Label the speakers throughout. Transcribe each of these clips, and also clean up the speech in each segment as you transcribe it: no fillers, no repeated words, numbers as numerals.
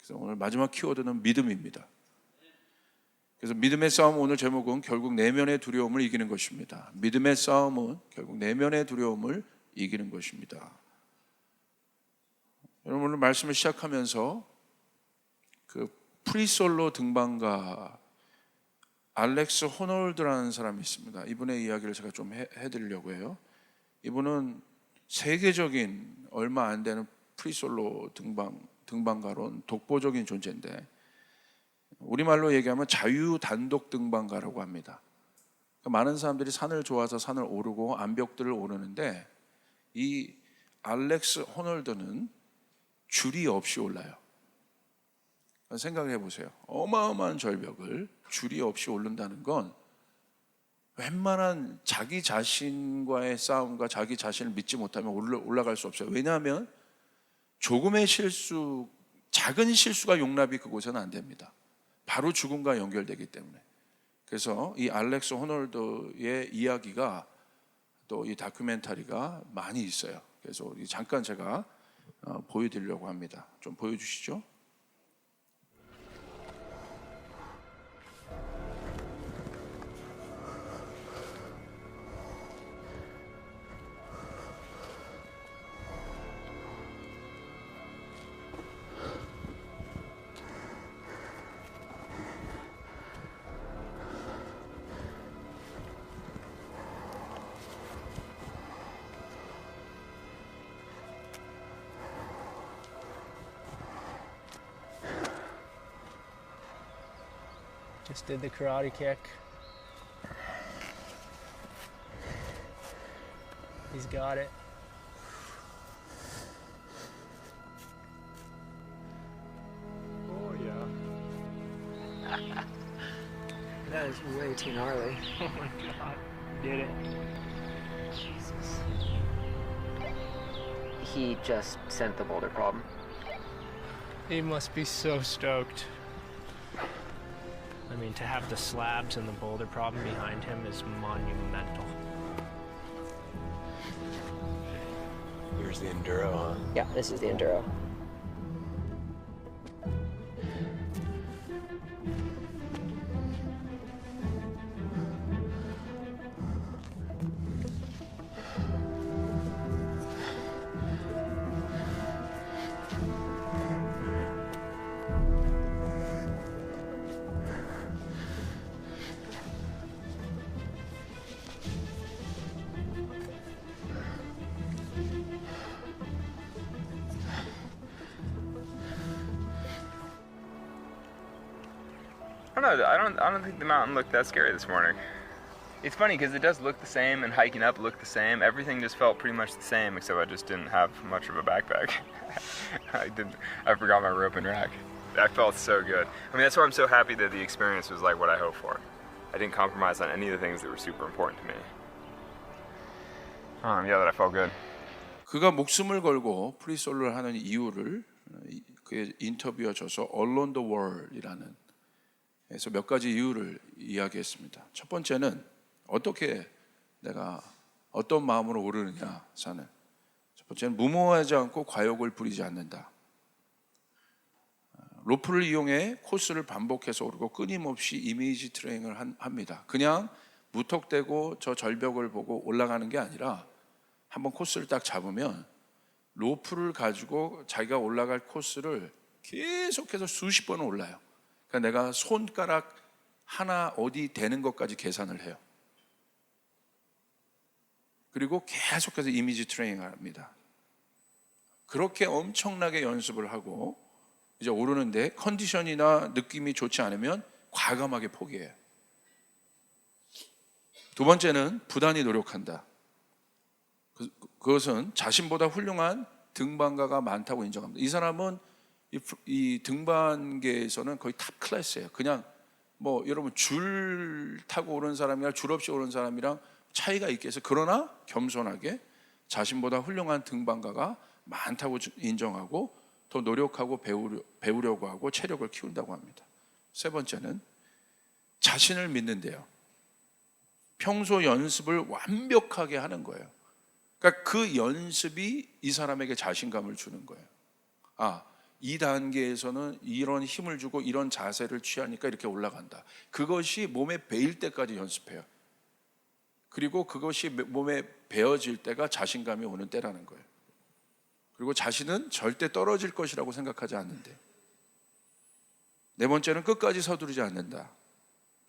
Speaker 1: 그래서 오늘 마지막 키워드는 믿음입니다. 그래서 믿음의 싸움, 오늘 제목은 결국 내면의 두려움을 이기는 것입니다. 믿음의 싸움은 결국 내면의 두려움을 이기는 것입니다. 여러분, 오늘 말씀을 시작하면서 그 프리솔로 등반가 알렉스 호놀드라는 사람이 있습니다. 이분의 이야기를 제가 좀 해드리려고 해요. 이분은 세계적인 얼마 안 되는 프리솔로 등반가론 독보적인 존재인데, 우리말로 얘기하면 자유 단독 등반가라고 합니다. 많은 사람들이 산을 좋아서 산을 오르고 암벽들을 오르는데, 이 알렉스 호놀드는 줄이 없이 올라요. 생각을 해보세요. 어마어마한 절벽을 줄이 없이 오른다는 건 웬만한 자기 자신과의 싸움과 자기 자신을 믿지 못하면 올라갈 수 없어요. 왜냐하면 조금의 실수, 작은 실수가 용납이 그곳에는 안 됩니다. 바로 죽음과 연결되기 때문에. 그래서 이 알렉스 호놀드의 이야기가, 또 이 다큐멘터리가 많이 있어요. 그래서 잠깐 제가 보여드리려고 합니다. 좀 보여주시죠.
Speaker 2: Just did the karate kick. He's got it. Oh yeah.
Speaker 3: That is way too gnarly.
Speaker 2: Oh my god. Did it.
Speaker 3: Jesus. He just sent the boulder problem.
Speaker 2: He must be so stoked. I mean, to have the slabs and the boulder problem behind him is monumental.
Speaker 4: Here's the Enduro, huh?
Speaker 3: Yeah, this is the Enduro.
Speaker 5: I don't know. I don't think the mountain looked that scary this morning. It's funny because it does look the same, and hiking up looked the same. Everything just felt pretty much the same, except I just didn't have much of a backpack. I forgot my rope and rack. I felt so good. I mean, that's why I'm so happy that the experience was like what I hoped for. I didn't compromise on any of the things that were super important to me. Yeah, that I felt good.
Speaker 1: 그가 목숨을 걸고 프리솔로를 하는 이유를 그의 인터뷰에 줘서 Alone the World이라는, 그래서 몇 가지 이유를 이야기했습니다. 첫 번째는 어떻게 내가 어떤 마음으로 오르느냐, 산을. 첫 번째는 무모하지 않고 과욕을 부리지 않는다. 로프를 이용해 코스를 반복해서 오르고 끊임없이 이미지 트레이닝을 합니다. 그냥 무턱대고 저 절벽을 보고 올라가는 게 아니라 한번 코스를 딱 잡으면 로프를 가지고 자기가 올라갈 코스를 계속해서 수십 번을 올라요. 그러니까 내가 손가락 하나 어디 되는 것까지 계산을 해요. 그리고 계속해서 이미지 트레이닝을 합니다. 그렇게 엄청나게 연습을 하고 이제 오르는데 컨디션이나 느낌이 좋지 않으면 과감하게 포기해요. 두 번째는 부단히 노력한다. 그것은 자신보다 훌륭한 등반가가 많다고 인정합니다. 이 사람은 이 등반계에서는 거의 탑 클래스예요. 그냥 뭐 여러분 줄 타고 오른 사람이랑 줄 없이 오른 사람이랑 차이가 있겠어요. 그러나 겸손하게 자신보다 훌륭한 등반가가 많다고 인정하고 더 노력하고 배우려고 하고 체력을 키운다고 합니다. 세 번째는 자신을 믿는데요. 평소 연습을 완벽하게 하는 거예요. 그러니까 그 연습이 이 사람에게 자신감을 주는 거예요. 2단계에서는 이런 힘을 주고 이런 자세를 취하니까 이렇게 올라간다. 그것이 몸에 배일 때까지 연습해요. 그리고 그것이 몸에 배어질 때가 자신감이 오는 때라는 거예요. 그리고 자신은 절대 떨어질 것이라고 생각하지 않는데, 네 번째는 끝까지 서두르지 않는다.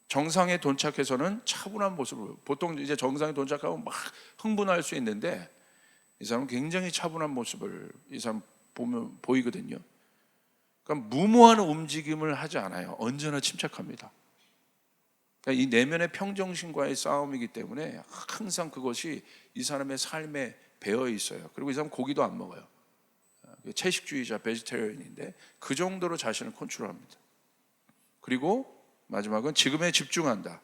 Speaker 1: 정상에 도착해서는 차분한 모습을, 보통 이제 정상에 도착하면 막 흥분할 수 있는데 이 사람은 굉장히 차분한 모습을 이 사람 보면 보이거든요. 그러니까 무모한 움직임을 하지 않아요. 언제나 침착합니다. 그러니까 이 내면의 평정심과의 싸움이기 때문에 항상 그것이 이 사람의 삶에 배어 있어요. 그리고 이 사람은 고기도 안 먹어요. 채식주의자, 베지테리언인데 그 정도로 자신을 컨트롤합니다. 그리고 마지막은 지금에 집중한다.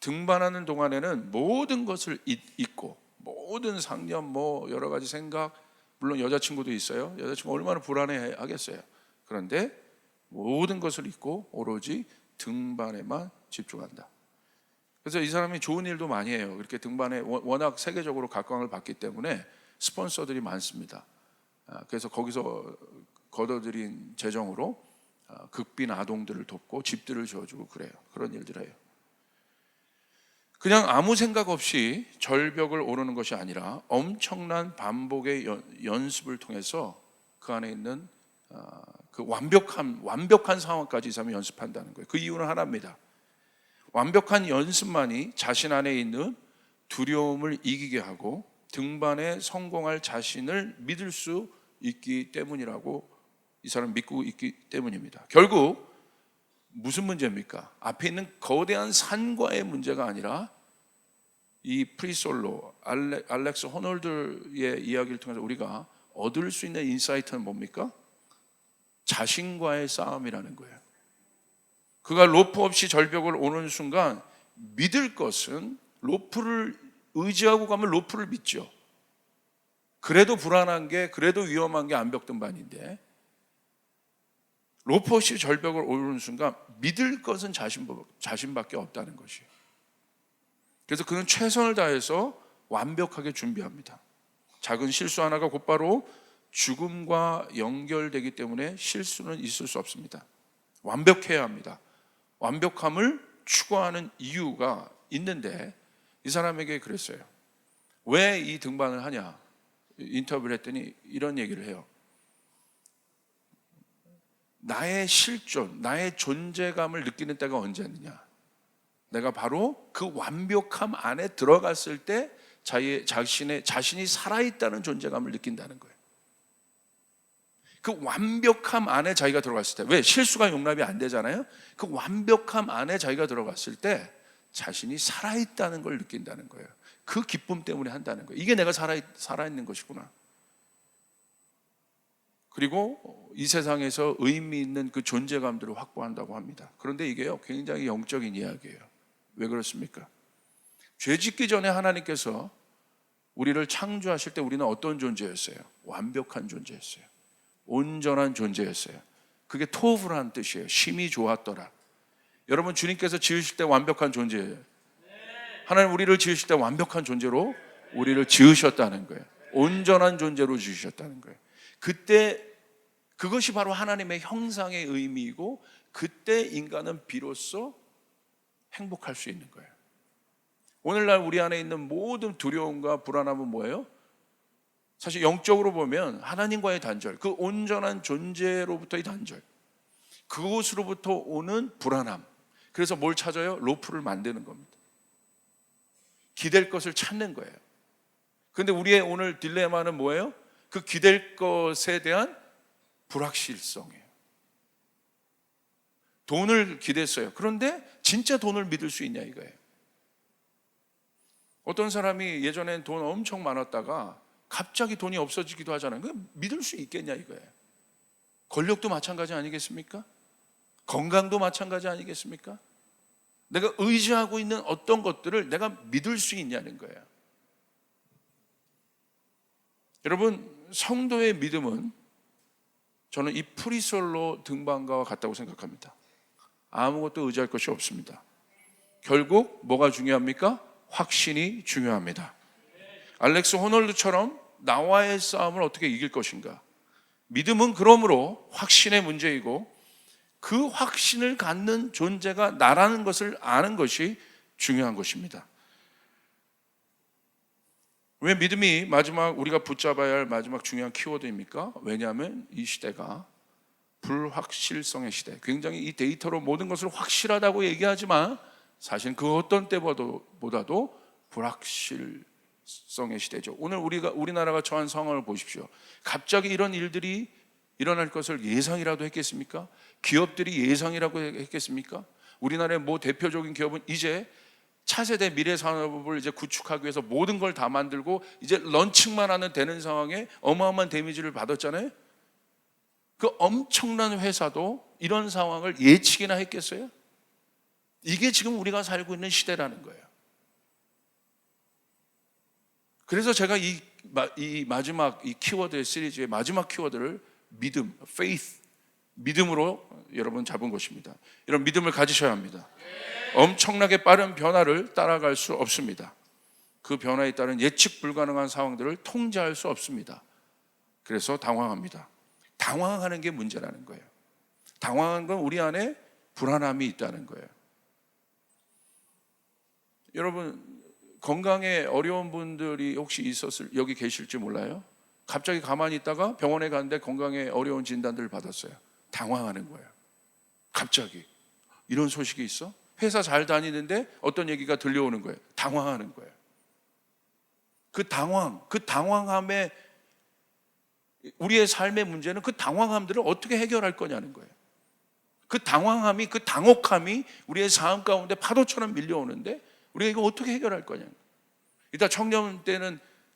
Speaker 1: 등반하는 동안에는 모든 것을 잊고, 모든 상념, 뭐 여러 가지 생각, 물론 여자친구도 있어요. 여자친구 얼마나 불안해 하겠어요. 그런데 모든 것을 잊고 오로지 등반에만 집중한다. 그래서 이 사람이 좋은 일도 많이 해요. 이렇게 등반에 워낙 세계적으로 각광을 받기 때문에 스폰서들이 많습니다. 그래서 거기서 걷어들인 재정으로 극빈 아동들을 돕고 집들을 지어주고 그래요. 그런 일들을 해요. 그냥 아무 생각 없이 절벽을 오르는 것이 아니라 엄청난 반복의 연습을 통해서 그 안에 있는 그 완벽한 상황까지 이 사람이 연습한다는 거예요. 그 이유는 하나입니다. 완벽한 연습만이 자신 안에 있는 두려움을 이기게 하고 등반에 성공할 자신을 믿을 수 있기 때문이라고 이 사람 믿고 있기 때문입니다. 결국 무슨 문제입니까? 앞에 있는 거대한 산과의 문제가 아니라 이 프리솔로 알렉스 호놀드의 이야기를 통해서 우리가 얻을 수 있는 인사이트는 뭡니까? 자신과의 싸움이라는 거예요. 그가 로프 없이 절벽을 오는 순간 믿을 것은 로프를 의지하고 가면 로프를 믿죠. 그래도 불안한 게, 그래도 위험한 게 암벽 등반인데 로프 없이 절벽을 오르는 순간 믿을 것은 자신밖에 없다는 것이에요. 그래서 그는 최선을 다해서 완벽하게 준비합니다. 작은 실수 하나가 곧바로 죽음과 연결되기 때문에 실수는 있을 수 없습니다. 완벽해야 합니다. 완벽함을 추구하는 이유가 있는데 이 사람에게 그랬어요. 왜 이 등반을 하냐? 인터뷰를 했더니 이런 얘기를 해요. 나의 실존, 나의 존재감을 느끼는 때가 언제였느냐? 내가 바로 그 완벽함 안에 들어갔을 때 자신이 살아있다는 존재감을 느낀다는 거예요. 그 완벽함 안에 자기가 들어갔을 때, 왜? 실수가 용납이 안 되잖아요. 그 완벽함 안에 자기가 들어갔을 때 자신이 살아있다는 걸 느낀다는 거예요. 그 기쁨 때문에 한다는 거예요. 이게 내가 살아있는 것이구나. 그리고 이 세상에서 의미 있는 그 존재감들을 확보한다고 합니다. 그런데 이게요, 굉장히 영적인 이야기예요. 왜 그렇습니까? 죄 짓기 전에 하나님께서 우리를 창조하실 때 우리는 어떤 존재였어요? 완벽한 존재였어요. 온전한 존재였어요. 그게 토브라는 뜻이에요. 심히 좋았더라. 여러분, 주님께서 지으실 때 완벽한 존재예요. 하나님 우리를 지으실 때 완벽한 존재로 우리를 지으셨다는 거예요. 온전한 존재로 지으셨다는 거예요. 그때 그것이 바로 하나님의 형상의 의미이고, 그때 인간은 비로소 행복할 수 있는 거예요. 오늘날 우리 안에 있는 모든 두려움과 불안함은 뭐예요? 사실 영적으로 보면 하나님과의 단절, 그 온전한 존재로부터의 단절, 그곳으로부터 오는 불안함. 그래서 뭘 찾아요? 로프를 만드는 겁니다. 기댈 것을 찾는 거예요. 그런데 우리의 오늘 딜레마는 뭐예요? 그 기댈 것에 대한 불확실성이에요. 돈을 기댔어요. 그런데 진짜 돈을 믿을 수 있냐 이거예요. 어떤 사람이 예전엔 돈 엄청 많았다가 갑자기 돈이 없어지기도 하잖아요. 그 믿을 수 있겠냐 이거예요. 권력도 마찬가지 아니겠습니까? 건강도 마찬가지 아니겠습니까? 내가 의지하고 있는 어떤 것들을 내가 믿을 수 있냐는 거예요. 여러분, 성도의 믿음은 저는 이 프리솔로 등반가와 같다고 생각합니다. 아무것도 의지할 것이 없습니다. 결국 뭐가 중요합니까? 확신이 중요합니다. 알렉스 호놀드처럼 나와의 싸움을 어떻게 이길 것인가? 믿음은 그러므로 확신의 문제이고 그 확신을 갖는 존재가 나라는 것을 아는 것이 중요한 것입니다. 왜 믿음이 마지막 우리가 붙잡아야 할 마지막 중요한 키워드입니까? 왜냐하면 이 시대가 불확실성의 시대, 굉장히 이 데이터로 모든 것을 확실하다고 얘기하지만 사실 그 어떤 때보다도 불확실성의 시대죠. 오늘 우리나라가 처한 상황을 보십시오. 갑자기 이런 일들이 일어날 것을 예상이라도 했겠습니까? 기업들이 예상이라고 했겠습니까? 우리나라의 뭐 대표적인 기업은 이제 차세대 미래 산업을 이제 구축하기 위해서 모든 걸 다 만들고 이제 런칭만 하는 되는 상황에 어마어마한 데미지를 받았잖아요. 그 엄청난 회사도 이런 상황을 예측이나 했겠어요? 이게 지금 우리가 살고 있는 시대라는 거예요. 그래서 제가 이 마지막 이 키워드 시리즈의 마지막 키워드를 믿음, faith, 믿음으로 여러분 잡은 것입니다. 이런 믿음을 가지셔야 합니다. 엄청나게 빠른 변화를 따라갈 수 없습니다. 그 변화에 따른 예측 불가능한 상황들을 통제할 수 없습니다. 그래서 당황합니다. 당황하는 게 문제라는 거예요. 당황한 건 우리 안에 불안함이 있다는 거예요. 여러분, 건강에 어려운 분들이 혹시 여기 계실지 몰라요. 갑자기 가만히 있다가 병원에 갔는데 건강에 어려운 진단들을 받았어요. 당황하는 거예요. 갑자기 이런 소식이 있어? 회사 잘 다니는데 어떤 얘기가 들려오는 거예요. 당황하는 거예요. 그 당황함에 우리의 삶의 문제는 그 당황함들을 어떻게 해결할 거냐는 거예요. 그 당황함이, 그 당혹함이 우리의 삶 가운데 파도처럼 밀려오는데 우리가 이거 어떻게 해결할 거냐는 거예요. 이따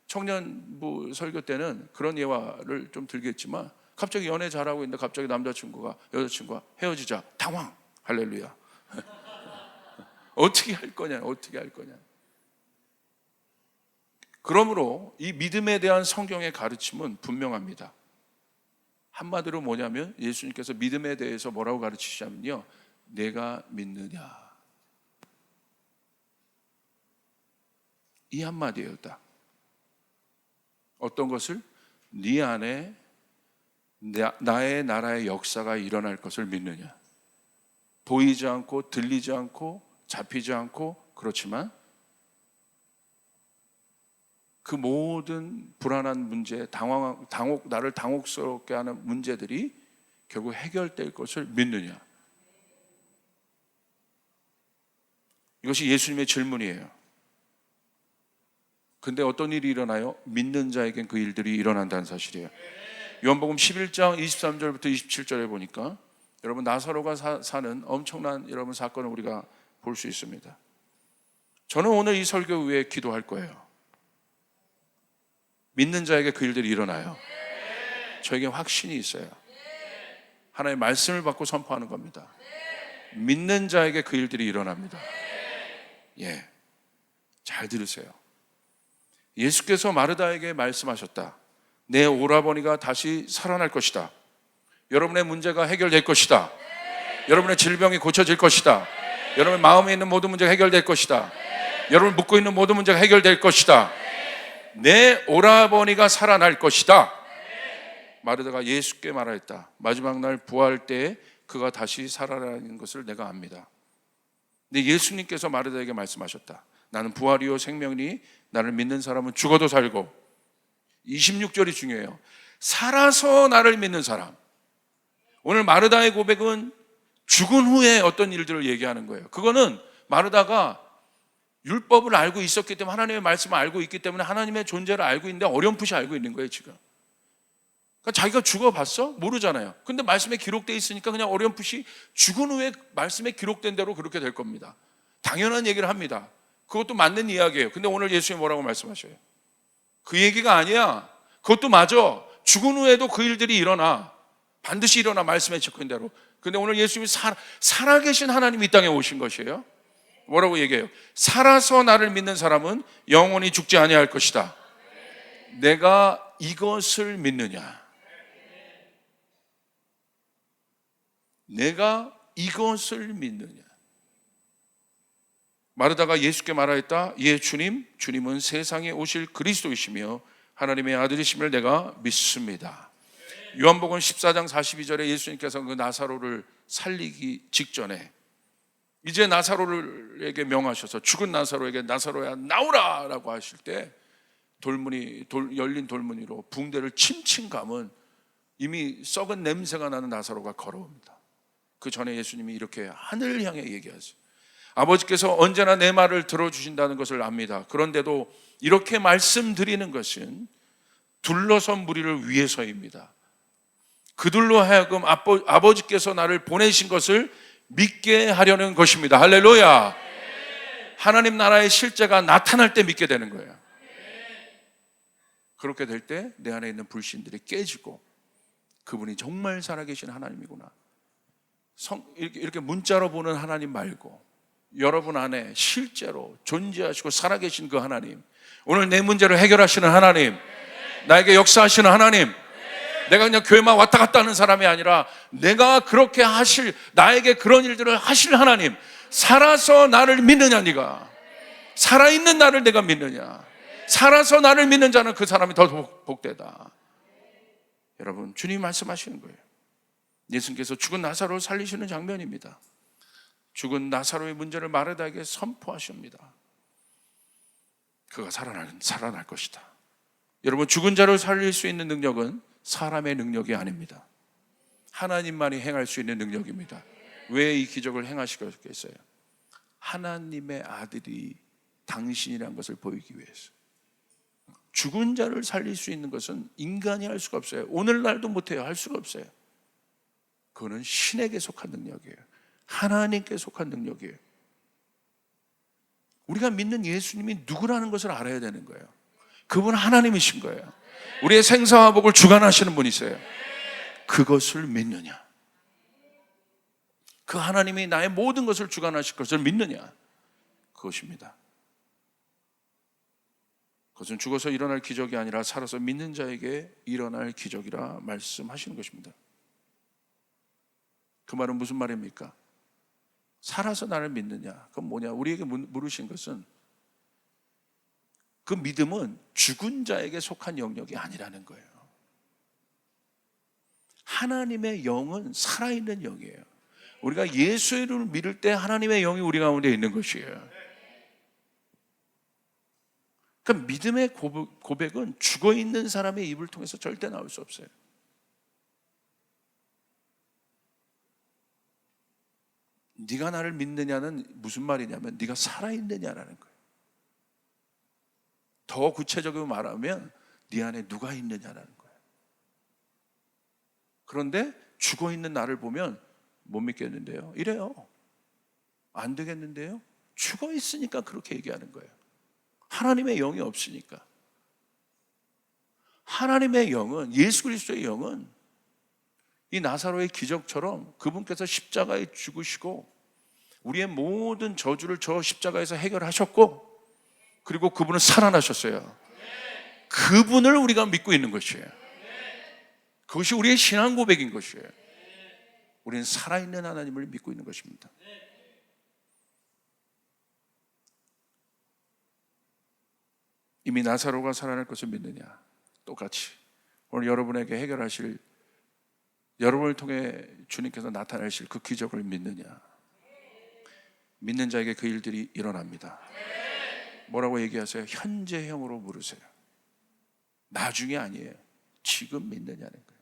Speaker 1: 청년부 설교 때는 그런 예화를 좀 들겠지만 갑자기 연애 잘하고 있는데 갑자기 여자친구가 헤어지자. 당황. 할렐루야. 어떻게 할 거냐. 그러므로 이 믿음에 대한 성경의 가르침은 분명합니다. 한마디로 뭐냐면 예수님께서 믿음에 대해서 뭐라고 가르치시냐면요, 내가 믿느냐, 이 한마디예요. 딱 어떤 것을? 네 안에 나의 나라의 역사가 일어날 것을 믿느냐. 보이지 않고 들리지 않고 잡히지 않고, 그렇지만 그 모든 불안한 문제, 나를 당혹스럽게 하는 문제들이 결국 해결될 것을 믿느냐. 이것이 예수님의 질문이에요. 근데 어떤 일이 일어나요? 믿는 자에겐 그 일들이 일어난다는 사실이에요. 요한복음 11장 23절부터 27절에 보니까 여러분 나사로가 사는 엄청난 여러분 사건을 우리가 볼 수 있습니다. 저는 오늘 이 설교 위에 기도할 거예요. 믿는 자에게 그 일들이 일어나요. 저에게 확신이 있어요. 하나님의 말씀을 받고 선포하는 겁니다. 믿는 자에게 그 일들이 일어납니다. 예, 잘 들으세요. 예수께서 마르다에게 말씀하셨다. 내 오라버니가 다시 살아날 것이다. 여러분의 문제가 해결될 것이다. 여러분의 질병이 고쳐질 것이다. 여러분의 마음에 있는 모든 문제가 해결될 것이다. 여러분 묻고 있는 모든 문제가 해결될 것이다. 내 오라버니가 살아날 것이다. 마르다가 예수께 말하였다. 마지막 날 부활할 때 그가 다시 살아나는 것을 내가 압니다. 근데 예수님께서 마르다에게 말씀하셨다. 나는 부활이요 생명이니 나를 믿는 사람은 죽어도 살고, 26절이 중요해요. 살아서 나를 믿는 사람. 오늘 마르다의 고백은 죽은 후에 어떤 일들을 얘기하는 거예요. 그거는 마르다가 율법을 알고 있었기 때문에, 하나님의 말씀을 알고 있기 때문에 하나님의 존재를 알고 있는데 어렴풋이 알고 있는 거예요 지금. 그러니까 자기가 죽어봤어? 모르잖아요. 근데 말씀에 기록되어 있으니까 그냥 어렴풋이 죽은 후에 말씀에 기록된 대로 그렇게 될 겁니다. 당연한 얘기를 합니다. 그것도 맞는 이야기예요. 근데 오늘 예수님이 뭐라고 말씀하셔요? 그 얘기가 아니야. 그것도 맞아. 죽은 후에도 그 일들이 일어나. 반드시 일어나, 말씀에 적힌 대로. 근데 오늘 예수님이 살아계신 하나님이 이 땅에 오신 것이에요. 뭐라고 얘기해요? 살아서 나를 믿는 사람은 영원히 죽지 아니할 것이다. 내가 이것을 믿느냐? 내가 이것을 믿느냐? 마르다가 예수께 말하였다. 예, 주님은 세상에 오실 그리스도이시며 하나님의 아들이심을 내가 믿습니다. 요한복음 14장 42절에 예수님께서 그 나사로를 살리기 직전에 이제 나사로에게 명하셔서 죽은 나사로에게 나사로야 나오라 라고 하실 때 열린 돌무늬로 붕대를 칭칭 감은 이미 썩은 냄새가 나는 나사로가 걸어옵니다. 그 전에 예수님이 이렇게 하늘을 향해 얘기하세요. 아버지께서 언제나 내 말을 들어주신다는 것을 압니다. 그런데도 이렇게 말씀드리는 것은 둘러선 무리를 위해서입니다. 그들로 하여금 아버지께서 나를 보내신 것을 믿게 하려는 것입니다. 할렐루야. 하나님 나라의 실제가 나타날 때 믿게 되는 거예요. 그렇게 될 때 내 안에 있는 불신들이 깨지고 그분이 정말 살아계신 하나님이구나. 이렇게 문자로 보는 하나님 말고 여러분 안에 실제로 존재하시고 살아계신 그 하나님, 오늘 내 문제를 해결하시는 하나님, 나에게 역사하시는 하나님, 내가 그냥 교회만 왔다 갔다 하는 사람이 아니라 내가 그렇게 나에게 그런 일들을 하실 하나님, 살아서 나를 믿느냐? 네가 살아있는 나를 내가 믿느냐? 살아서 나를 믿는 자는 그 사람이 더 복되다. 여러분, 주님이 말씀하시는 거예요. 예수님께서 죽은 나사로를 살리시는 장면입니다. 죽은 나사로의 문제를 마르다에게 선포하십니다. 그가 살아날 것이다. 여러분, 죽은 자를 살릴 수 있는 능력은 사람의 능력이 아닙니다. 하나님만이 행할 수 있는 능력입니다. 왜 이 기적을 행하시겠어요? 하나님의 아들이 당신이라는 것을 보이기 위해서. 죽은 자를 살릴 수 있는 것은 인간이 할 수가 없어요. 오늘날도 못해요. 할 수가 없어요. 그거는 신에게 속한 능력이에요. 하나님께 속한 능력이에요. 우리가 믿는 예수님이 누구라는 것을 알아야 되는 거예요. 그분은 하나님이신 거예요. 우리의 생사와 복을 주관하시는 분이세요. 그것을 믿느냐? 그 하나님이 나의 모든 것을 주관하실 것을 믿느냐? 그것입니다. 그것은 죽어서 일어날 기적이 아니라 살아서 믿는 자에게 일어날 기적이라 말씀하시는 것입니다. 그 말은 무슨 말입니까? 살아서 나를 믿느냐? 그건 뭐냐? 우리에게 물으신 것은 그 믿음은 죽은 자에게 속한 영역이 아니라는 거예요. 하나님의 영은 살아있는 영이에요. 우리가 예수의 이름을 믿을 때 하나님의 영이 우리 가운데 있는 것이에요. 그러니까 믿음의 고백은 죽어있는 사람의 입을 통해서 절대 나올 수 없어요. 네가 나를 믿느냐는 무슨 말이냐면 네가 살아있느냐라는 거예요. 더 구체적으로 말하면 네 안에 누가 있느냐라는 거예요. 그런데 죽어있는 나를 보면 못 믿겠는데요? 이래요. 안 되겠는데요? 죽어있으니까 그렇게 얘기하는 거예요. 하나님의 영이 없으니까. 하나님의 영은, 예수 그리스도의 영은 이 나사로의 기적처럼 그분께서 십자가에 죽으시고 우리의 모든 저주를 저 십자가에서 해결하셨고, 그리고 그분은 살아나셨어요. 그분을 우리가 믿고 있는 것이에요. 그것이 우리의 신앙 고백인 것이에요. 우리는 살아있는 하나님을 믿고 있는 것입니다. 이미 나사로가 살아날 것을 믿느냐? 똑같이 오늘 여러분에게 해결하실, 여러분을 통해 주님께서 나타내실 그 기적을 믿느냐? 믿는 자에게 그 일들이 일어납니다. 뭐라고 얘기하세요? 현재형으로 물으세요. 나중에 아니에요. 지금 믿느냐는 거예요.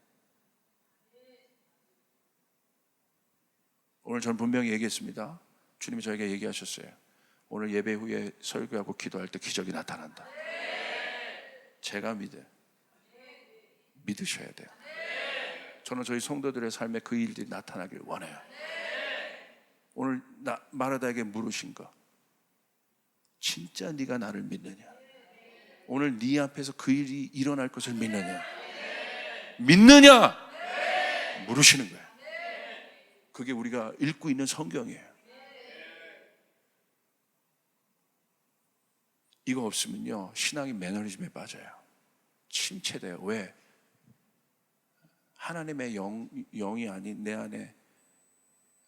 Speaker 1: 오늘 저는 분명히 얘기했습니다. 주님이 저에게 얘기하셨어요. 오늘 예배 후에 설교하고 기도할 때 기적이 나타난다. 제가 믿으셔야 돼요. 저는 저희 성도들의 삶에 그 일들이 나타나길 원해요. 오늘 마르다에게 물으신 거, 진짜 네가 나를 믿느냐? 오늘 네 앞에서 그 일이 일어날 것을 믿느냐? 믿느냐? 물으시는 거예요. 그게 우리가 읽고 있는 성경이에요. 이거 없으면요, 신앙이 매너리즘에 빠져요. 침체돼요. 왜? 하나님의 영이 아닌 내 안에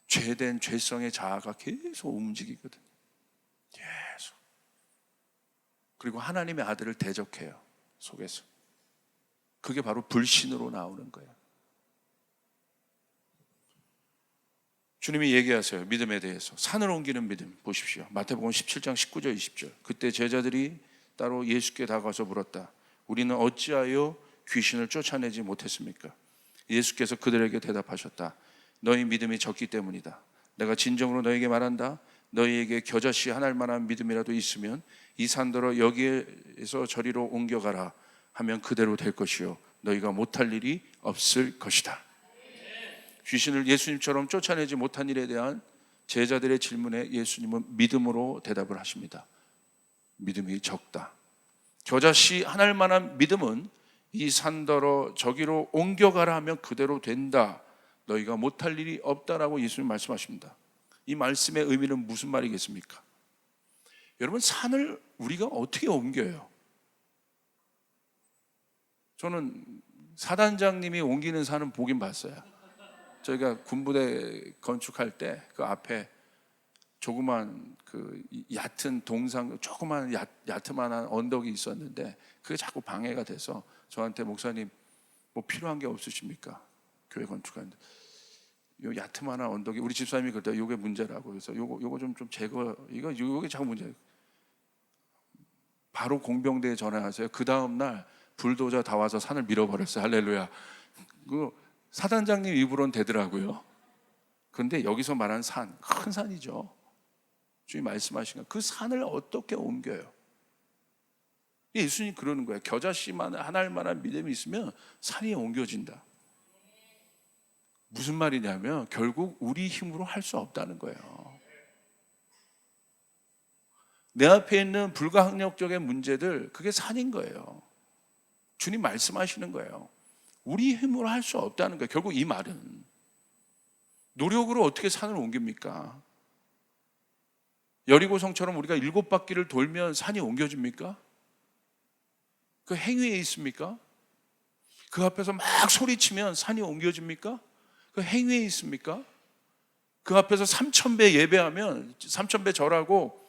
Speaker 1: 죄된 죄성의 자아가 계속 움직이거든. 계속. 그리고 하나님의 아들을 대적해요. 속에서. 그게 바로 불신으로 나오는 거예요. 주님이 얘기하세요. 믿음에 대해서. 산을 옮기는 믿음 보십시오. 마태복음 17장 19절 20절. 그때 제자들이 따로 예수께 다가가서 물었다. 우리는 어찌하여 귀신을 쫓아내지 못했습니까? 예수께서 그들에게 대답하셨다. 너희 믿음이 적기 때문이다. 내가 진정으로 너에게 말한다. 너희에게 겨자씨 한 알만한 믿음이라도 있으면 이 산더러 여기에서 저리로 옮겨가라 하면 그대로 될 것이요 너희가 못할 일이 없을 것이다. 귀신을 예수님처럼 쫓아내지 못한 일에 대한 제자들의 질문에 예수님은 믿음으로 대답을 하십니다. 믿음이 적다. 겨자씨 한 알만한 믿음은 이 산더러 저기로 옮겨가라 하면 그대로 된다. 너희가 못할 일이 없다라고 예수님 말씀하십니다. 이 말씀의 의미는 무슨 말이겠습니까? 여러분, 산을 우리가 어떻게 옮겨요? 저는 사단장님이 옮기는 산은 보긴 봤어요. 저희가 군부대 건축할 때 그 앞에 조그만 그 얕은 동상, 조그만 얕은만한 언덕이 있었는데 그게 자꾸 방해가 돼서 저한테 목사님 뭐 필요한 게 없으십니까? 교회 건축하는데 요 얕은만한 언덕이 우리 집사님이 그때 요게 문제라고 그래서 요거 좀 제거 요게 자꾸 문제예요. 바로 공병대에 전화하세요. 그 다음 날 불도저 다 와서 산을 밀어버렸어요. 할렐루야. 그 사단장님 입으로는 되더라고요. 그런데 여기서 말하는 산, 큰 산이죠. 주님 말씀하신 거, 그 산을 어떻게 옮겨요? 예수님 그러는 거예요. 겨자씨만 한 알만한 믿음이 있으면 산이 옮겨진다. 무슨 말이냐면 결국 우리 힘으로 할 수 없다는 거예요. 내 앞에 있는 불가항력적인 문제들, 그게 산인 거예요. 주님 말씀하시는 거예요. 우리 힘으로 할 수 없다는 거예요. 결국 이 말은 노력으로 어떻게 산을 옮깁니까? 여리고성처럼 우리가 7바퀴를 돌면 산이 옮겨집니까? 그 행위에 있습니까? 그 앞에서 막 소리치면 산이 옮겨집니까? 그 행위에 있습니까? 그 앞에서 3000배 예배하면 3000배 절하고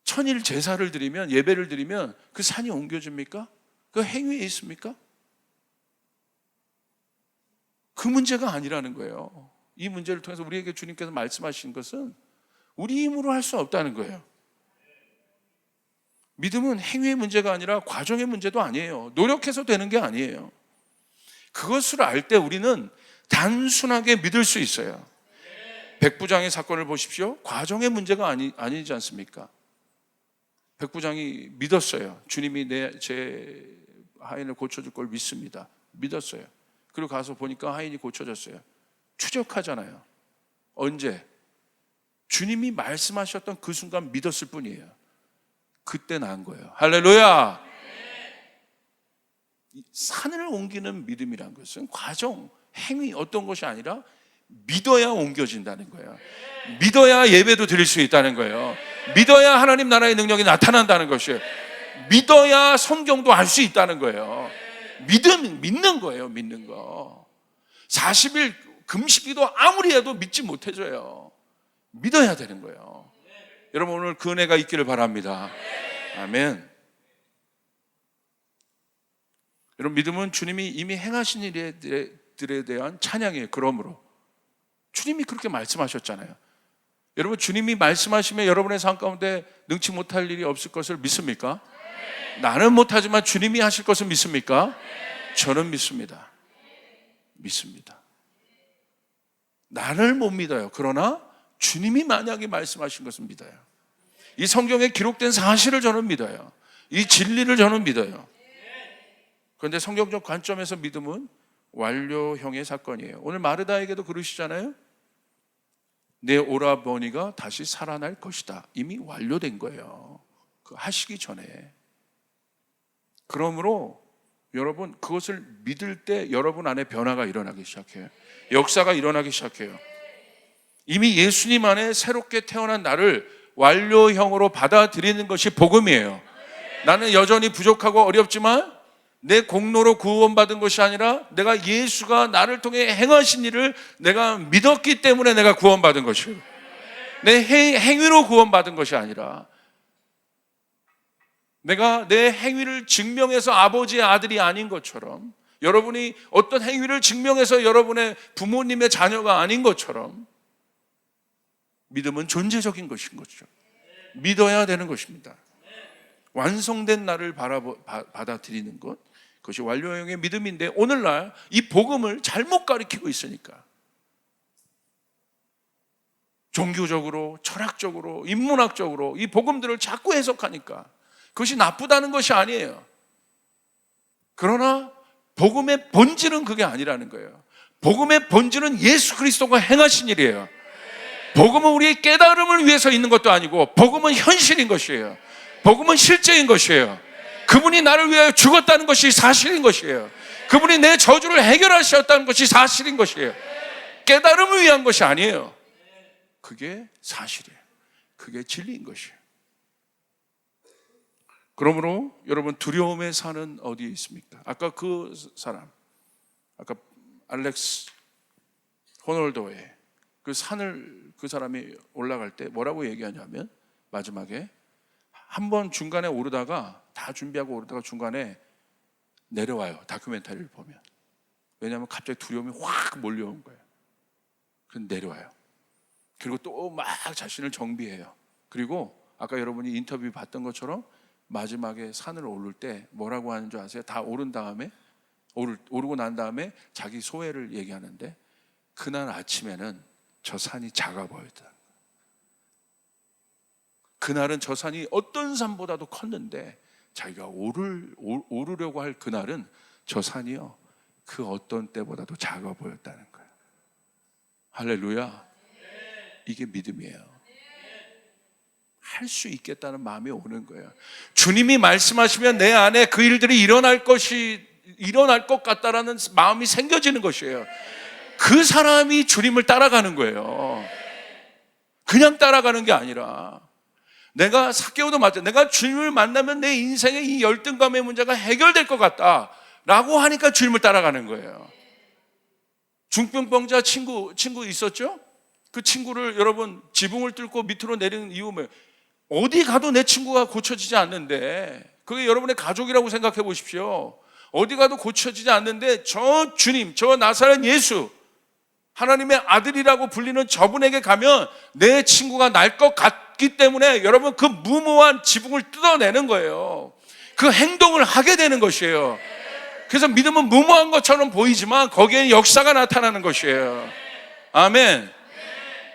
Speaker 1: 1000일 제사를 드리면 예배를 드리면 그 산이 옮겨집니까? 그 행위에 있습니까? 그 문제가 아니라는 거예요. 이 문제를 통해서 우리에게 주님께서 말씀하신 것은 우리 힘으로 할 수 없다는 거예요. 믿음은 행위의 문제가 아니라 과정의 문제도 아니에요. 노력해서 되는 게 아니에요. 그것을 알 때 우리는 단순하게 믿을 수 있어요. 백부장의 사건을 보십시오. 과정의 문제가 아니지 않습니까? 백부장이 믿었어요. 주님이 제 하인을 고쳐줄 걸 믿습니다. 믿었어요. 그리고 가서 보니까 하인이 고쳐졌어요. 추적하잖아요. 언제? 주님이 말씀하셨던 그 순간 믿었을 뿐이에요. 그때 나은 거예요. 할렐루야. 산을 옮기는 믿음이란 것은 과정, 행위 어떤 것이 아니라 믿어야 옮겨진다는 거예요. 믿어야 예배도 드릴 수 있다는 거예요. 믿어야 하나님 나라의 능력이 나타난다는 것이에요. 믿어야 성경도 알 수 있다는 거예요. 믿는 거예요. 믿는 거. 40일 금식기도 아무리 해도 믿지 못해져요. 믿어야 되는 거예요. 여러분, 오늘 그 은혜가 있기를 바랍니다. 아멘. 여러분, 믿음은 주님이 이미 행하신 일들에 대한 찬양이에요. 그러므로 주님이 그렇게 말씀하셨잖아요. 여러분, 주님이 말씀하시면 여러분의 삶 가운데 능치 못할 일이 없을 것을 믿습니까? 나는 못하지만 주님이 하실 것을 믿습니까? 저는 믿습니다. 믿습니다. 나를 못 믿어요. 그러나 주님이 만약에 말씀하신 것은 믿어요. 이 성경에 기록된 사실을 저는 믿어요. 이 진리를 저는 믿어요. 그런데 성경적 관점에서 믿음은 완료형의 사건이에요. 오늘 마르다에게도 그러시잖아요. 내 오라버니가 다시 살아날 것이다. 이미 완료된 거예요. 그 하시기 전에. 그러므로 여러분, 그것을 믿을 때 여러분 안에 변화가 일어나기 시작해요. 역사가 일어나기 시작해요. 이미 예수님 안에 새롭게 태어난 나를 완료형으로 받아들이는 것이 복음이에요. 나는 여전히 부족하고 어렵지만 내 공로로 구원받은 것이 아니라 내가 예수가 나를 통해 행하신 일을 내가 믿었기 때문에 내가 구원받은 것이에요. 내 행위로 구원받은 것이 아니라 내가 내 행위를 증명해서 아버지의 아들이 아닌 것처럼 여러분이 어떤 행위를 증명해서 여러분의 부모님의 자녀가 아닌 것처럼 믿음은 존재적인 것인 거죠. 믿어야 되는 것입니다. 완성된 나를 받아들이는 것, 그것이 완료형의 믿음인데 오늘날 이 복음을 잘못 가르치고 있으니까 종교적으로, 철학적으로, 인문학적으로 이 복음들을 자꾸 해석하니까 그것이 나쁘다는 것이 아니에요. 그러나 복음의 본질은 그게 아니라는 거예요. 복음의 본질은 예수 그리스도가 행하신 일이에요. 복음은 우리의 깨달음을 위해서 있는 것도 아니고 복음은 현실인 것이에요. 복음은 실제인 것이에요. 그분이 나를 위하여 죽었다는 것이 사실인 것이에요. 그분이 내 저주를 해결하셨다는 것이 사실인 것이에요. 깨달음을 위한 것이 아니에요. 그게 사실이에요. 그게 진리인 것이에요. 그러므로 여러분, 두려움의 산은 어디에 있습니까? 아까 그 사람, 아까 알렉스 호놀도의 그 산을 그 사람이 올라갈 때 뭐라고 얘기하냐면 마지막에 한번 중간에 오르다가 다 준비하고 오르다가 중간에 내려와요. 다큐멘터리를 보면. 왜냐하면 갑자기 두려움이 확 몰려온 거예요. 그래서 내려와요. 그리고 또 막 자신을 정비해요. 그리고 아까 여러분이 인터뷰 봤던 것처럼 마지막에 산을 오를 때 뭐라고 하는 줄 아세요? 다 오른 다음에 오르고 난 다음에 자기 소회를 얘기하는데 그날 아침에는 저 산이 작아 보였다. 그날은 저 산이 어떤 산보다도 컸는데 자기가 오르려고 할 그날은 저 산이요 그 어떤 때보다도 작아 보였다는 거예요. 할렐루야. 이게 믿음이에요. 할 수 있겠다는 마음이 오는 거예요. 주님이 말씀하시면 내 안에 그 일들이 일어날 것 같다라는 마음이 생겨지는 것이에요. 그 사람이 주님을 따라가는 거예요. 그냥 따라가는 게 아니라 내가 삭개오도 맞죠. 내가 주님을 만나면 내 인생의 이 열등감의 문제가 해결될 것 같다라고 하니까 주님을 따라가는 거예요. 중풍병자 친구 있었죠? 그 친구를 여러분 지붕을 뚫고 밑으로 내리는 이유 뭐예요? 어디 가도 내 친구가 고쳐지지 않는데 그게 여러분의 가족이라고 생각해 보십시오. 어디 가도 고쳐지지 않는데 저 주님, 저 나사렛 예수 하나님의 아들이라고 불리는 저분에게 가면 내 친구가 날 것 같기 때문에 여러분 그 무모한 지붕을 뜯어내는 거예요. 그 행동을 하게 되는 것이에요. 그래서 믿음은 무모한 것처럼 보이지만 거기에 역사가 나타나는 것이에요. 아멘.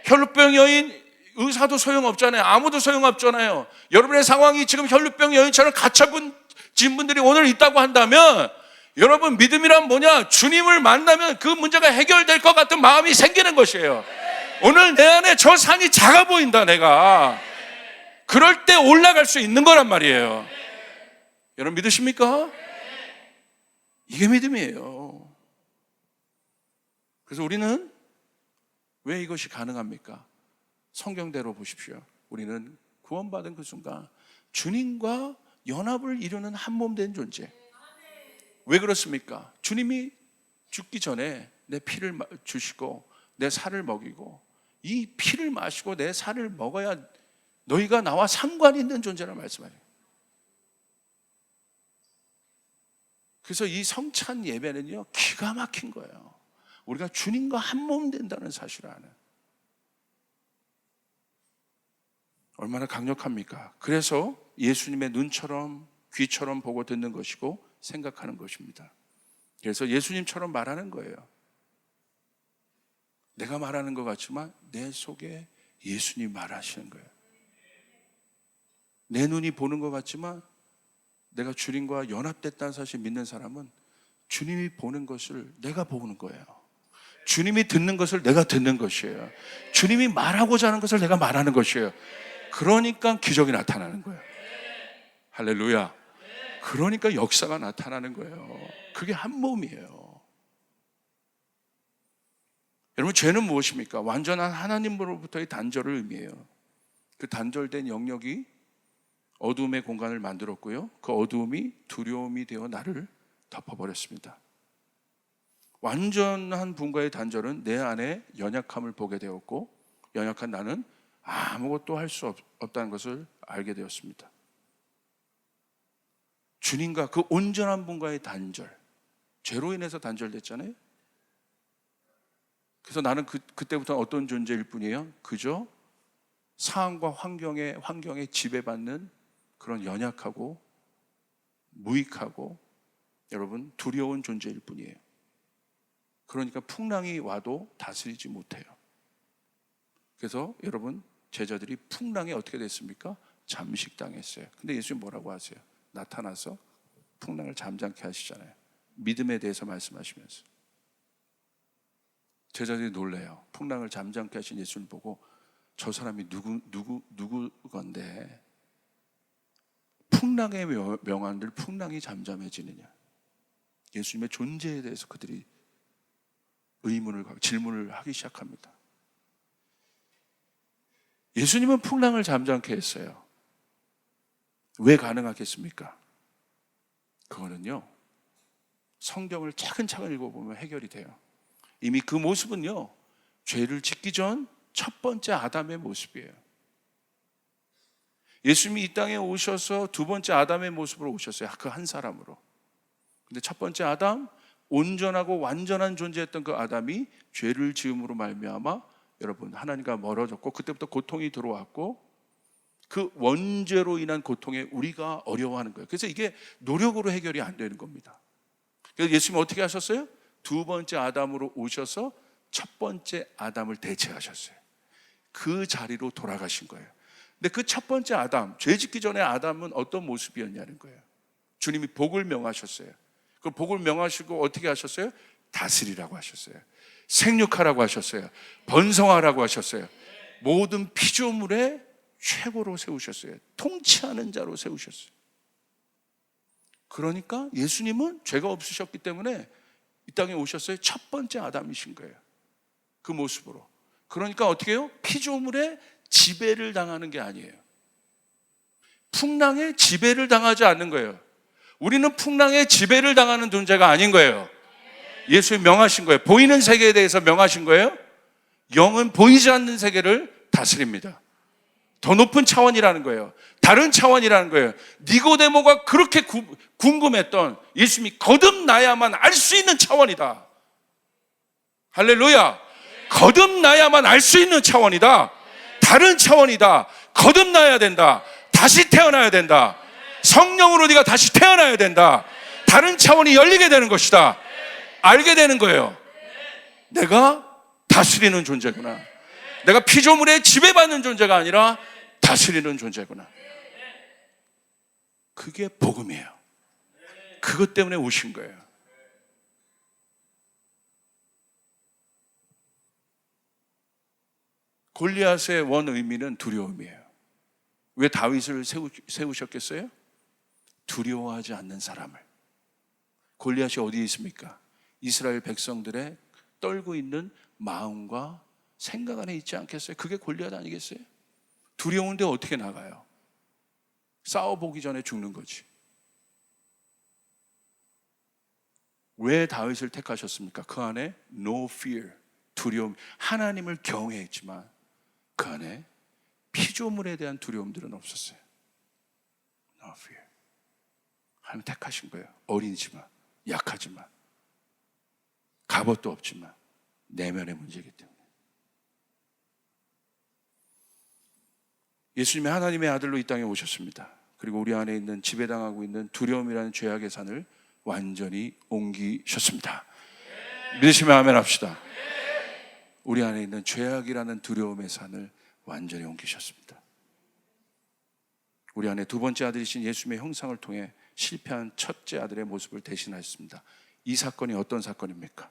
Speaker 1: 혈루병 여인 의사도 소용없잖아요. 아무도 소용없잖아요. 여러분의 상황이 지금 혈루병 여인처럼 갇혀진 분들이 오늘 있다고 한다면 여러분 믿음이란 뭐냐? 주님을 만나면 그 문제가 해결될 것 같은 마음이 생기는 것이에요. 오늘 내 안에 저 산이 작아 보인다 내가. 그럴 때 올라갈 수 있는 거란 말이에요. 여러분 믿으십니까? 이게 믿음이에요. 그래서 우리는 왜 이것이 가능합니까? 성경대로 보십시오. 우리는 구원받은 그 순간 주님과 연합을 이루는 한 몸 된 존재. 왜 그렇습니까? 주님이 죽기 전에 내 피를 주시고 내 살을 먹이고 이 피를 마시고 내 살을 먹어야 너희가 나와 상관이 있는 존재라 말씀하세요. 그래서 이 성찬 예배는요 기가 막힌 거예요. 우리가 주님과 한 몸 된다는 사실을 아는. 얼마나 강력합니까? 그래서 예수님의 눈처럼 귀처럼 보고 듣는 것이고 생각하는 것입니다. 그래서 예수님처럼 말하는 거예요. 내가 말하는 것 같지만 내 속에 예수님 말하시는 거예요. 내 눈이 보는 것 같지만 내가 주님과 연합됐다는 사실 믿는 사람은 주님이 보는 것을 내가 보는 거예요. 주님이 듣는 것을 내가 듣는 것이에요. 주님이 말하고자 하는 것을 내가 말하는 것이에요. 그러니까 기적이 나타나는 거예요. 할렐루야. 그러니까 역사가 나타나는 거예요. 그게 한 몸이에요. 여러분 죄는 무엇입니까? 완전한 하나님으로부터의 단절을 의미해요. 그 단절된 영역이 어두움의 공간을 만들었고요. 그 어두움이 두려움이 되어 나를 덮어버렸습니다. 완전한 분과의 단절은 내 안에 연약함을 보게 되었고 연약한 나는 아무것도 할 수 없다는 것을 알게 되었습니다. 주님과 그 온전한 분과의 단절, 죄로 인해서 단절됐잖아요. 그래서 나는 그때부터 어떤 존재일 뿐이에요? 그저 상황과 환경에 지배받는 그런 연약하고 무익하고 여러분 두려운 존재일 뿐이에요. 그러니까 풍랑이 와도 다스리지 못해요. 그래서 여러분 제자들이 풍랑에 어떻게 됐습니까? 잠식당했어요. 근데 예수님 뭐라고 하세요? 나타나서 풍랑을 잠잠케 하시잖아요. 믿음에 대해서 말씀하시면서 제자들이 놀래요. 풍랑을 잠잠케 하신 예수님 보고 저 사람이 누구 건데 풍랑의 명한들 풍랑이 잠잠해지느냐. 예수님의 존재에 대해서 그들이 질문을 하기 시작합니다. 예수님은 풍랑을 잠잠케 했어요. 왜 가능하겠습니까? 그거는요, 성경을 차근차근 읽어보면 해결이 돼요. 이미 그 모습은요, 죄를 짓기 전 첫 번째 아담의 모습이에요. 예수님이 이 땅에 오셔서 두 번째 아담의 모습으로 오셨어요. 그 한 사람으로. 근데 첫 번째 아담, 온전하고 완전한 존재였던 그 아담이 죄를 지음으로 말미암아 여러분 하나님과 멀어졌고 그때부터 고통이 들어왔고 그 원죄로 인한 고통에 우리가 어려워하는 거예요. 그래서 이게 노력으로 해결이 안 되는 겁니다. 그래서 예수님이 어떻게 하셨어요? 두 번째 아담으로 오셔서 첫 번째 아담을 대체하셨어요. 그 자리로 돌아가신 거예요. 근데 그 첫 번째 아담, 죄 짓기 전에 아담은 어떤 모습이었냐는 거예요. 주님이 복을 명하셨어요. 그 복을 명하시고 어떻게 하셨어요? 다스리라고 하셨어요. 생육하라고 하셨어요. 번성하라고 하셨어요. 모든 피조물의 최고로 세우셨어요. 통치하는 자로 세우셨어요. 그러니까 예수님은 죄가 없으셨기 때문에 이 땅에 오셨어요. 첫 번째 아담이신 거예요. 그 모습으로. 그러니까 어떻게 해요? 피조물의 지배를 당하는 게 아니에요. 풍랑에 지배를 당하지 않는 거예요. 우리는 풍랑에 지배를 당하는 존재가 아닌 거예요. 예수님이 명하신 거예요. 보이는 세계에 대해서 명하신 거예요. 영은 보이지 않는 세계를 다스립니다. 더 높은 차원이라는 거예요. 다른 차원이라는 거예요. 니고데모가 그렇게 궁금했던 예수님이 거듭나야만 알 수 있는 차원이다. 할렐루야. 거듭나야만 알 수 있는 차원이다. 다른 차원이다. 거듭나야 된다. 다시 태어나야 된다. 성령으로 네가 다시 태어나야 된다. 다른 차원이 열리게 되는 것이다. 알게 되는 거예요. 내가 다스리는 존재구나. 내가 피조물에 지배받는 존재가 아니라 다스리는 존재구나. 그게 복음이에요. 그것 때문에 오신 거예요. 골리앗의 원 의미는 두려움이에요. 왜 다윗을 세우셨겠어요? 두려워하지 않는 사람을. 골리앗이 어디에 있습니까? 이스라엘 백성들의 떨고 있는 마음과 생각 안에 있지 않겠어요? 그게 골리앗 아니겠어요? 두려운데 어떻게 나가요? 싸워보기 전에 죽는 거지. 왜 다윗을 택하셨습니까? 그 안에 no fear, 두려움, 하나님을 경외했지만 그 안에 피조물에 대한 두려움들은 없었어요. No fear. 하나님 택하신 거예요. 어리지만, 약하지만, 갑옷도 없지만 내면의 문제이기 때문에. 예수님이 하나님의 아들로 이 땅에 오셨습니다. 그리고 우리 안에 있는 지배당하고 있는 두려움이라는 죄악의 산을 완전히 옮기셨습니다. 믿으시면 아멘 합시다. 우리 안에 있는 죄악이라는 두려움의 산을 완전히 옮기셨습니다. 우리 안에 두 번째 아들이신 예수님의 형상을 통해 실패한 첫째 아들의 모습을 대신하셨습니다. 이 사건이 어떤 사건입니까?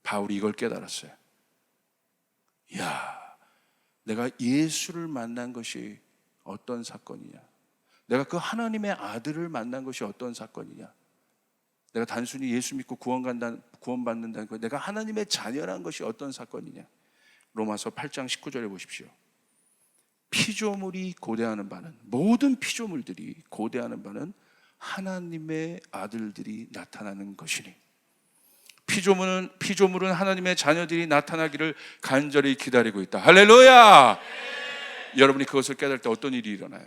Speaker 1: 바울이 이걸 깨달았어요. 이야, 내가 예수를 만난 것이 어떤 사건이냐, 내가 그 하나님의 아들을 만난 것이 어떤 사건이냐, 내가 단순히 예수 믿고 구원받는다는 것, 내가 하나님의 자녀라는 것이 어떤 사건이냐. 로마서 8장 19절에 보십시오. 피조물이 고대하는 바는, 모든 피조물들이 고대하는 바는 하나님의 아들들이 나타나는 것이니 피조물은 하나님의 자녀들이 나타나기를 간절히 기다리고 있다. 할렐루야. 여러분이 그것을 깨달을 때 어떤 일이 일어나요?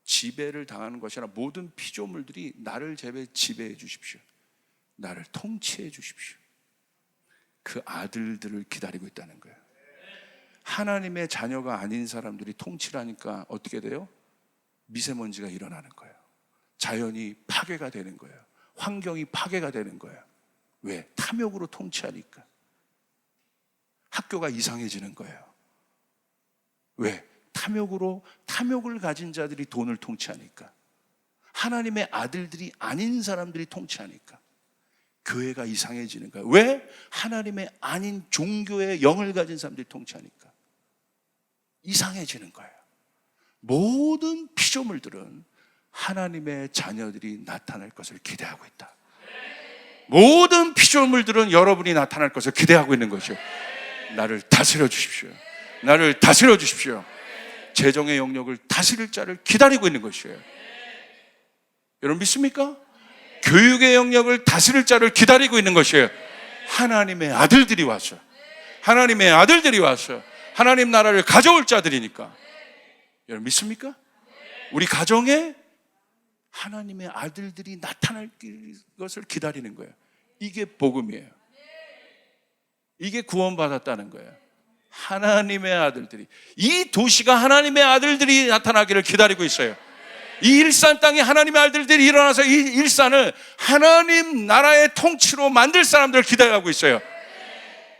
Speaker 1: 지배를 당하는 것이 아니라 모든 피조물들이 나를 지배해 주십시오. 나를 통치해 주십시오. 그 아들들을 기다리고 있다는 거예요. 하나님의 자녀가 아닌 사람들이 통치를 하니까 어떻게 돼요? 미세먼지가 일어나는 거예요. 자연이 파괴가 되는 거예요. 환경이 파괴가 되는 거예요. 왜? 탐욕으로 통치하니까. 학교가 이상해지는 거예요. 왜? 탐욕을 가진 자들이 돈을 통치하니까. 하나님의 아들들이 아닌 사람들이 통치하니까. 교회가 이상해지는 거예요. 왜? 하나님의 아닌 종교의 영을 가진 사람들이 통치하니까. 이상해지는 거예요. 모든 피조물들은 하나님의 자녀들이 나타날 것을 기대하고 있다. 모든 피조물들은 여러분이 나타날 것을 기대하고 있는 것이요. 나를 다스려 주십시오. 나를 다스려 주십시오. 재정의 영역을 다스릴 자를 기다리고 있는 것이에요. 여러분 믿습니까? 교육의 영역을 다스릴 자를 기다리고 있는 것이에요. 하나님의 아들들이 와서, 하나님의 아들들이 와서 하나님 나라를 가져올 자들이니까. 여러분 믿습니까? 우리 가정에 하나님의 아들들이 나타날 것을 기다리는 거예요. 이게 복음이에요. 이게 구원받았다는 거예요. 하나님의 아들들이, 이 도시가 하나님의 아들들이 나타나기를 기다리고 있어요. 이 일산 땅에 하나님의 아들들이 일어나서 이 일산을 하나님 나라의 통치로 만들 사람들을 기다리고 있어요.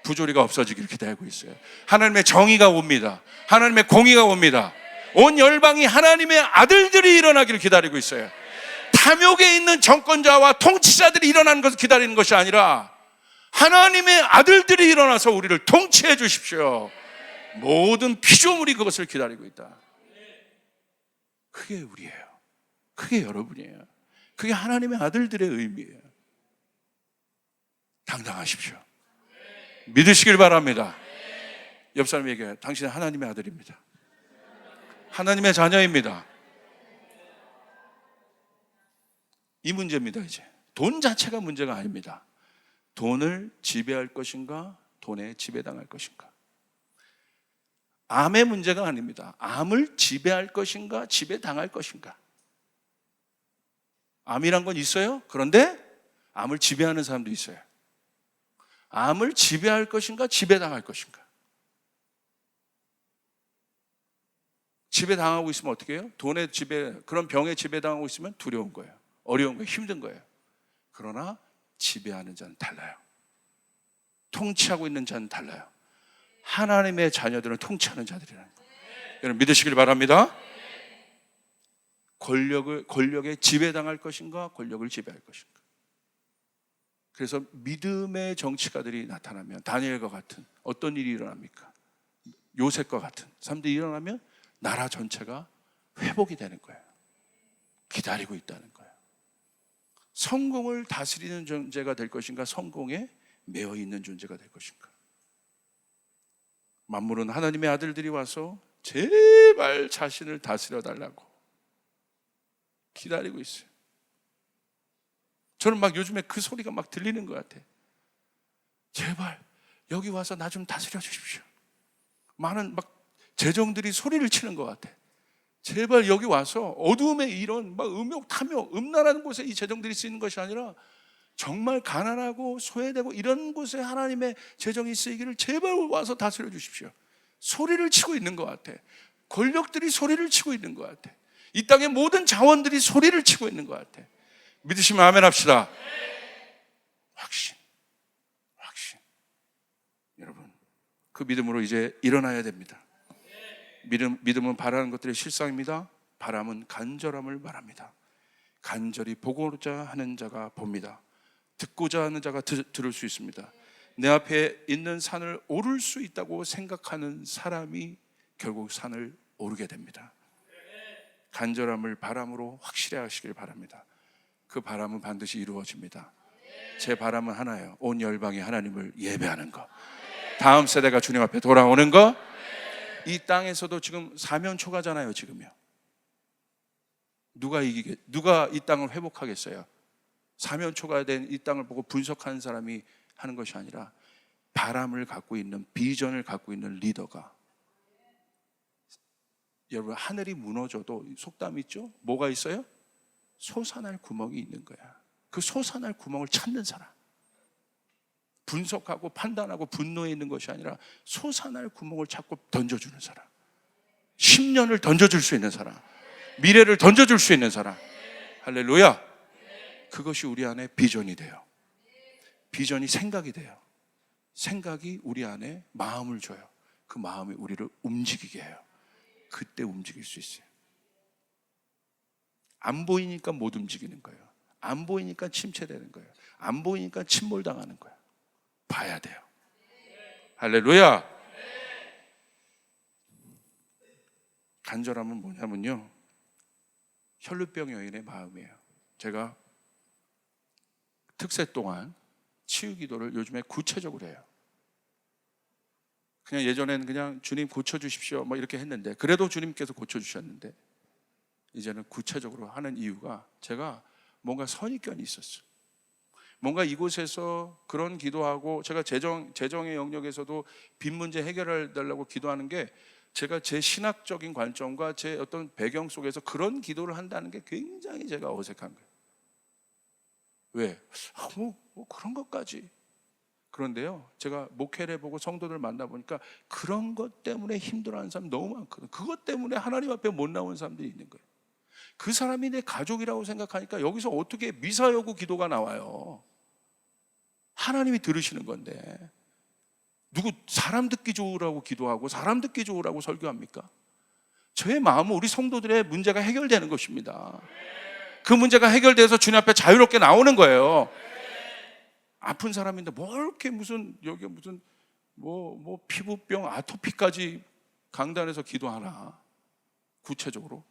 Speaker 1: 부조리가 없어지기를 기다리고 있어요. 하나님의 정의가 옵니다. 하나님의 공의가 옵니다. 온 열방이 하나님의 아들들이 일어나기를 기다리고 있어요. 탐욕에 있는 정권자와 통치자들이 일어나는 것을 기다리는 것이 아니라 하나님의 아들들이 일어나서 우리를 통치해 주십시오. 모든 피조물이 그것을 기다리고 있다. 그게 우리예요. 그게 여러분이에요. 그게 하나님의 아들들의 의미예요. 당당하십시오. 믿으시길 바랍니다. 옆 사람에게 당신은 하나님의 아들입니다. 하나님의 자녀입니다. 이 문제입니다. 이제 돈 자체가 문제가 아닙니다. 돈을 지배할 것인가, 돈에 지배당할 것인가. 암의 문제가 아닙니다. 암을 지배할 것인가, 지배당할 것인가. 암이란 건 있어요. 그런데 암을 지배하는 사람도 있어요. 암을 지배할 것인가, 지배당할 것인가. 지배당하고 있으면 어떻게 해요? 돈의 지배, 그런 병에 지배당하고 있으면 두려운 거예요. 어려운 거예요. 힘든 거예요. 그러나 지배하는 자는 달라요. 통치하고 있는 자는 달라요. 하나님의 자녀들은 통치하는 자들이라는 거예요. 여러분 믿으시길 바랍니다. 권력에 지배당할 것인가, 권력을 지배할 것인가. 그래서 믿음의 정치가들이 나타나면 다니엘과 같은 어떤 일이 일어납니까? 요셉과 같은 사람들이 일어나면 나라 전체가 회복이 되는 거예요. 기다리고 있다는 거예요. 성공을 다스리는 존재가 될 것인가, 성공에 매여 있는 존재가 될 것인가. 만물은 하나님의 아들들이 와서 제발 자신을 다스려 달라고 기다리고 있어요. 저는 막 요즘에 그 소리가 막 들리는 것 같아요. 제발 여기 와서 나 좀 다스려 주십시오. 많은 막 재정들이 소리를 치는 것 같아. 제발 여기 와서 어두움의 이런 막 음욕, 탐욕, 음란한 곳에 이 재정들이 쓰이는 것이 아니라 정말 가난하고 소외되고 이런 곳에 하나님의 재정이 쓰이기를 제발 와서 다스려 주십시오. 소리를 치고 있는 것 같아. 권력들이 소리를 치고 있는 것 같아. 이 땅의 모든 자원들이 소리를 치고 있는 것 같아. 믿으시면 아멘 합시다. 확신. 여러분, 그 믿음으로 이제 일어나야 됩니다. 믿음은 바라는 것들의 실상입니다. 바람은 간절함을 말합니다. 간절히 보고자 하는 자가 봅니다. 듣고자 하는 자가 들을 수 있습니다. 내 앞에 있는 산을 오를 수 있다고 생각하는 사람이 결국 산을 오르게 됩니다. 간절함을 바람으로 확실히 하시길 바랍니다. 그 바람은 반드시 이루어집니다. 제 바람은 하나예요. 온 열방이 하나님을 예배하는 것, 다음 세대가 주님 앞에 돌아오는 것. 이 땅에서도 지금 사면초가잖아요. 지금요. 누가 이 땅을 회복하겠어요? 사면초가 된 이 땅을 보고 분석하는 사람이 하는 것이 아니라 바람을 갖고 있는, 비전을 갖고 있는 리더가. 여러분, 하늘이 무너져도 속담 있죠? 뭐가 있어요? 솟아날 구멍이 있는 거야. 그 그 솟아날 구멍을 찾는 사람. 분석하고 판단하고 분노해 있는 것이 아니라 솟아날 구멍을 찾고 던져주는 사람. 10년을 던져줄 수 있는 사람. 미래를 던져줄 수 있는 사람. 할렐루야. 그것이 우리 안에 비전이 돼요. 비전이 생각이 돼요. 생각이 우리 안에 마음을 줘요. 그 마음이 우리를 움직이게 해요. 그때 움직일 수 있어요. 안 보이니까 못 움직이는 거예요. 안 보이니까 침체되는 거예요. 안 보이니까 침몰당하는 거예요. 봐야 돼요. 할렐루야. 간절함은 뭐냐면요, 혈루병 여인의 마음이에요. 제가 특세 동안 치유 기도를 요즘에 구체적으로 해요. 그냥 예전에는 그냥 주님 고쳐주십시오 뭐 이렇게 했는데, 그래도 주님께서 고쳐주셨는데 이제는 구체적으로 하는 이유가, 제가 뭔가 선입견이 있었어요. 뭔가 이곳에서 그런 기도하고, 제가 재정의 영역에서도 빚 문제 해결해 달라고 기도하는 게, 제가 제 신학적인 관점과 제 어떤 배경 속에서 그런 기도를 한다는 게 굉장히 제가 어색한 거예요. 왜? 뭐 그런 것까지. 그런데요, 제가 목회를 해보고 성도들 만나보니까 그런 것 때문에 힘들어하는 사람 너무 많거든요. 그것 때문에 하나님 앞에 못 나오는 사람들이 있는 거예요. 그 사람이 내 가족이라고 생각하니까 여기서 어떻게 미사여구 기도가 나와요? 하나님이 들으시는 건데 누구 사람 듣기 좋으라고 기도하고 사람 듣기 좋으라고 설교합니까? 저의 마음은 우리 성도들의 문제가 해결되는 것입니다. 그 문제가 해결돼서 주님 앞에 자유롭게 나오는 거예요. 아픈 사람인데 뭘 이렇게 여기 무슨 피부병 아토피까지 강단에서 기도하나? 구체적으로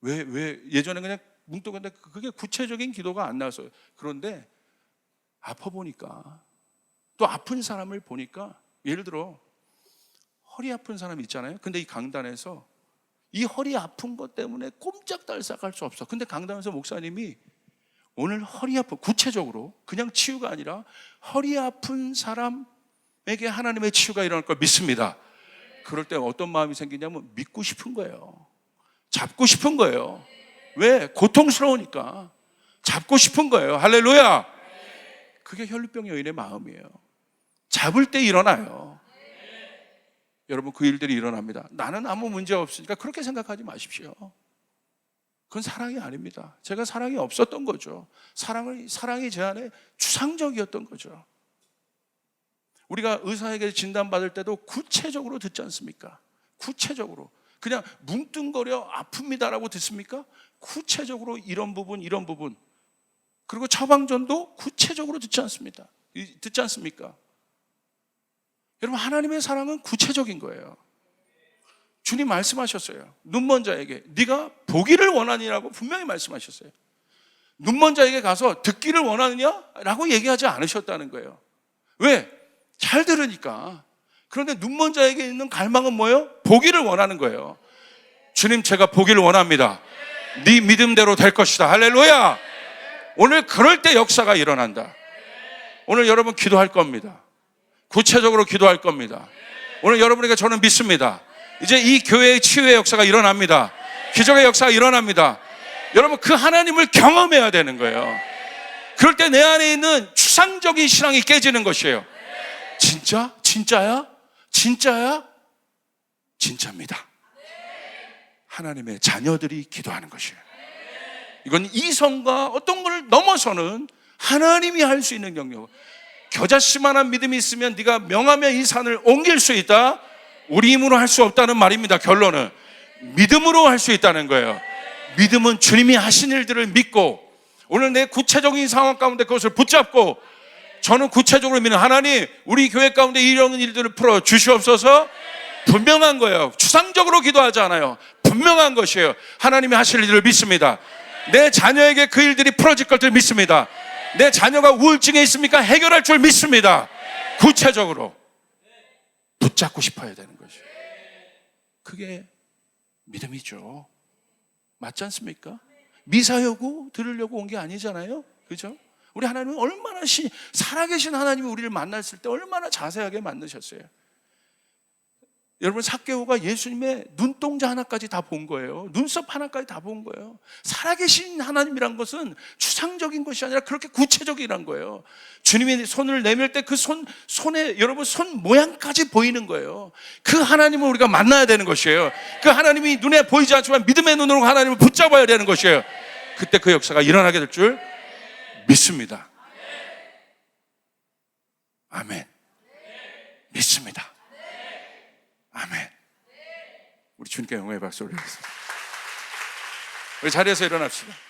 Speaker 1: 왜 예전에 그냥 뭉뚱그런데 그게 구체적인 기도가 안 나왔어요. 그런데 아파 보니까, 또 아픈 사람을 보니까, 예를 들어 허리 아픈 사람 있잖아요. 근데 이 강단에서 이 허리 아픈 것 때문에 꼼짝달싹할 수 없어. 근데 강단에서 목사님이 오늘 허리 아픈, 구체적으로 그냥 치유가 아니라 허리 아픈 사람에게 하나님의 치유가 일어날 걸 믿습니다. 그럴 때 어떤 마음이 생기냐면 믿고 싶은 거예요. 잡고 싶은 거예요. 왜? 고통스러우니까 잡고 싶은 거예요. 할렐루야. 그게 혈루병 여인의 마음이에요. 잡을 때 일어나요. 여러분, 그 일들이 일어납니다. 나는 아무 문제 없으니까 그렇게 생각하지 마십시오. 그건 사랑이 아닙니다. 제가 사랑이 없었던 거죠. 사랑이 제 안에 추상적이었던 거죠. 우리가 의사에게 진단받을 때도 구체적으로 듣지 않습니까? 구체적으로. 그냥 뭉뚱거려 아픕니다라고 듣습니까? 구체적으로 이런 부분. 그리고 처방전도 구체적으로 듣지 않습니까? 여러분, 하나님의 사랑은 구체적인 거예요. 주님 말씀하셨어요. 눈먼 자에게 네가 보기를 원하느냐고 분명히 말씀하셨어요. 눈먼 자에게 가서 듣기를 원하느냐라고 얘기하지 않으셨다는 거예요. 왜? 잘 들으니까. 그런데 눈먼 자에게 있는 갈망은 뭐예요? 보기를 원하는 거예요. 주님, 제가 보기를 원합니다. 네 믿음대로 될 것이다. 할렐루야. 오늘 그럴 때 역사가 일어난다. 오늘 여러분 기도할 겁니다. 구체적으로 기도할 겁니다. 오늘 여러분에게 저는 믿습니다. 이제 이 교회의 치유의 역사가 일어납니다. 기적의 역사가 일어납니다. 여러분, 그 하나님을 경험해야 되는 거예요. 그럴 때 내 안에 있는 추상적인 신앙이 깨지는 것이에요. 진짜? 진짜야? 진짜야? 진짜입니다. 하나님의 자녀들이 기도하는 것이에요. 이건 이성과 어떤 걸 넘어서는 하나님이 할 수 있는 영역. 겨자씨만한 믿음이 있으면 네가 명하면 이 산을 옮길 수 있다. 우리 힘으로 할 수 없다는 말입니다. 결론은 믿음으로 할 수 있다는 거예요. 믿음은 주님이 하신 일들을 믿고, 오늘 내 구체적인 상황 가운데 그것을 붙잡고, 저는 구체적으로 믿는 하나님, 우리 교회 가운데 이런 일들을 풀어 주시옵소서. 분명한 거예요. 추상적으로 기도하지 않아요. 분명한 것이에요. 하나님이 하실 일들을 믿습니다. 내 자녀에게 그 일들이 풀어질 것을 믿습니다. 내 자녀가 우울증에 있습니까? 해결할 줄 믿습니다. 구체적으로 붙잡고 싶어야 되는 것이에요. 그게 믿음이죠. 맞지 않습니까? 미사여구 들으려고 온 게 아니잖아요. 그죠? 우리 하나님은 얼마나 살아계신 하나님이 우리를 만났을 때 얼마나 자세하게 만드셨어요. 여러분, 삭개오가 예수님의 눈동자 하나까지 다 본 거예요. 눈썹 하나까지 다 본 거예요. 살아계신 하나님이란 것은 추상적인 것이 아니라 그렇게 구체적이란 거예요. 주님이 손을 내밀 때 그 손에 여러분 손 모양까지 보이는 거예요. 그 하나님을 우리가 만나야 되는 것이에요. 그 하나님이 눈에 보이지 않지만 믿음의 눈으로 하나님을 붙잡아야 되는 것이에요. 그때 그 역사가 일어나게 될 줄 믿습니다. 아멘. 믿습니다. 아멘. 우리 주님께 영광의 박수 올리겠습니다. 우리 자리에서 일어납시다.